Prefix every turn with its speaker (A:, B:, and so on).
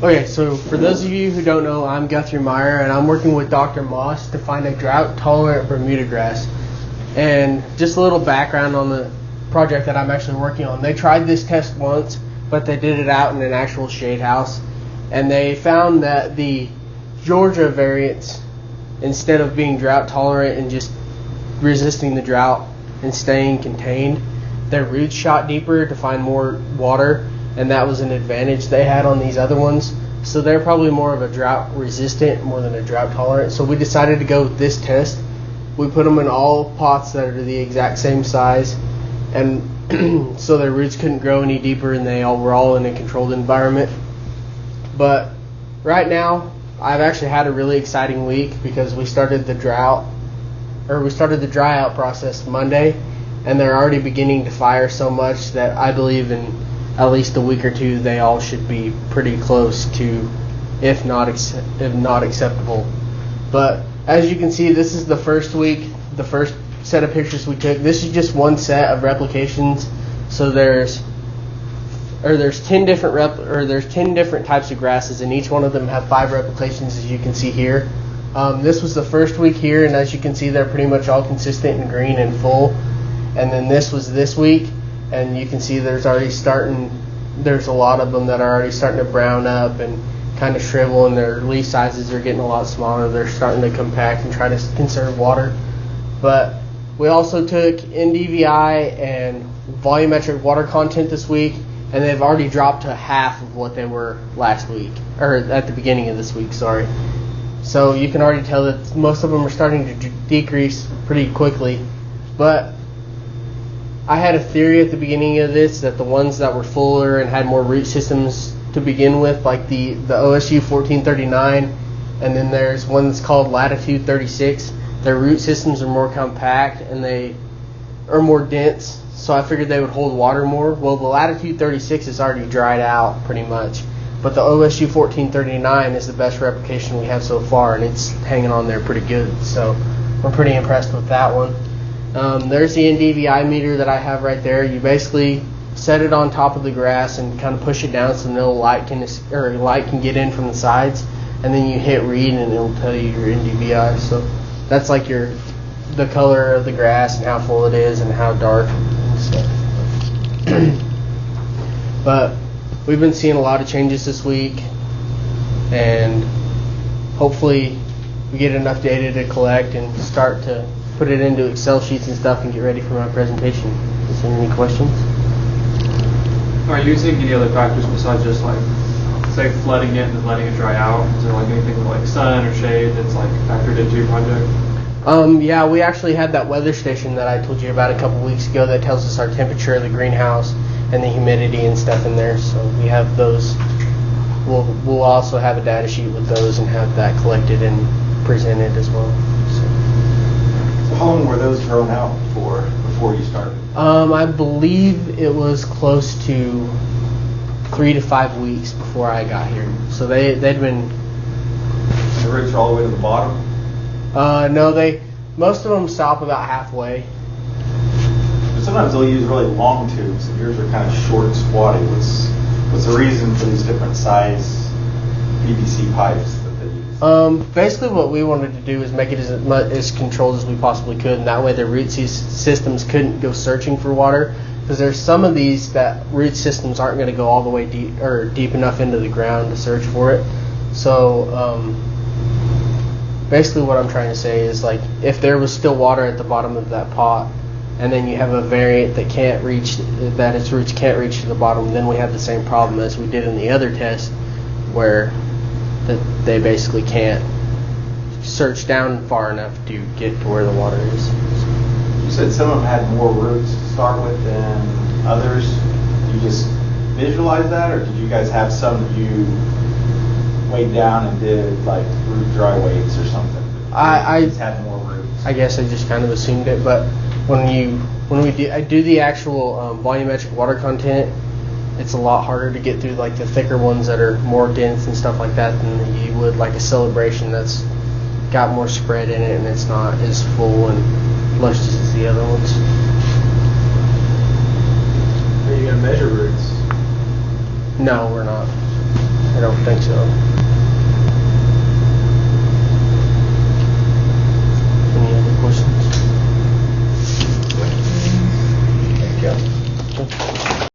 A: Okay, so for those of you who don't know, I'm Guthrie Meyer, and I'm working with Dr. Moss to find a drought-tolerant Bermuda grass. And just a little background on the project that I'm actually working on. They tried this test once, but they did it out in an actual shade house, and they found that the Georgia variants, instead of being drought-tolerant and just resisting the drought and staying contained, their roots shot deeper to find more water, and that was an advantage they had on these other ones. So they're probably more of a drought resistant more than a drought tolerant. So we decided to go with this test. We put them in all pots that are the exact same size, and so their roots couldn't grow any deeper, and they all were all in a controlled environment. But right now, I've actually had a really exciting week because we started the dry out process Monday, and they're already beginning to fire so much that I believe in at least a week or two they all should be pretty close to, if not acceptable. But as you can see, this is the first week, the first set of pictures we took. This is just one set of replications. So there's 10 different types of grasses, and each one of them have 5 replications, as you can see here. This was the first week here, and as you can see, they're pretty much all consistent and green and full. And then this was this week, and you can see there's a lot of them that are already starting to brown up and kind of shrivel, and their leaf sizes are getting a lot smaller. They're starting to compact and try to conserve water. But we also took NDVI and volumetric water content this week, and they've already dropped to half of what they were last week, or at the beginning of this week, sorry. So you can already tell that most of them are starting to decrease pretty quickly. But I had a theory at the beginning of this that the ones that were fuller and had more root systems to begin with, like the OSU 1439, and then there's one that's called Latitude 36, their root systems are more compact and they are more dense, so I figured they would hold water more. Well, the Latitude 36 is already dried out pretty much, but the OSU 1439 is the best replication we have so far, and it's hanging on there pretty good, so I'm pretty impressed with that one. There's the NDVI meter that I have right there. You basically set it on top of the grass and kind of push it down so no light can get in from the sides, and then you hit read and it'll tell you your NDVI. So that's like the color of the grass and how full it is and how dark and stuff. But we've been seeing a lot of changes this week, and hopefully we get enough data to collect and start to put it into Excel sheets and stuff and get ready for my presentation. Is there any questions?
B: Are you using any other factors besides just like, say, flooding it and then letting it dry out? Is there like anything with like sun or shade that's like factored into your project?
A: Yeah, we actually had that weather station that I told you about a couple weeks ago that tells us our temperature of the greenhouse and the humidity and stuff in there. So we have those. We'll also have a data sheet with those and have that collected and presented as well.
C: So how long were those thrown out for before you started?
A: I believe it was close to 3 to 5 weeks before I got here. So they'd been.
C: The roots are all the way to the bottom?
A: No, most of them stop about halfway.
C: But sometimes they'll use really long tubes, and yours are kind of short and squatty. What's the reason for these different size PVC pipes that they use?
A: Basically what we wanted to do is make it as controlled as we possibly could, and that way the root systems couldn't go searching for water, because there's some of these that root systems aren't going to go all the way deep enough into the ground to search for it. So basically what I'm trying to say is, like, if there was still water at the bottom of that pot, and then you have a variant that its roots can't reach to the bottom, then we have the same problem as we did in the other test, where they basically can't search down far enough to get to where the water is.
C: You said some of them had more roots to start with than others. Did you just visualize that, or did you guys have some that you weighed down and did like root dry weights or something?
A: I
C: just had more roots.
A: I guess I just kind of assumed it, but when I do the actual volumetric water content, it's a lot harder to get through like the thicker ones that are more dense and stuff like that than you would like a Celebration that's got more spread in it and it's not as full and luscious as the other ones.
D: Are you going to measure roots?
A: No, we're not. I don't think so.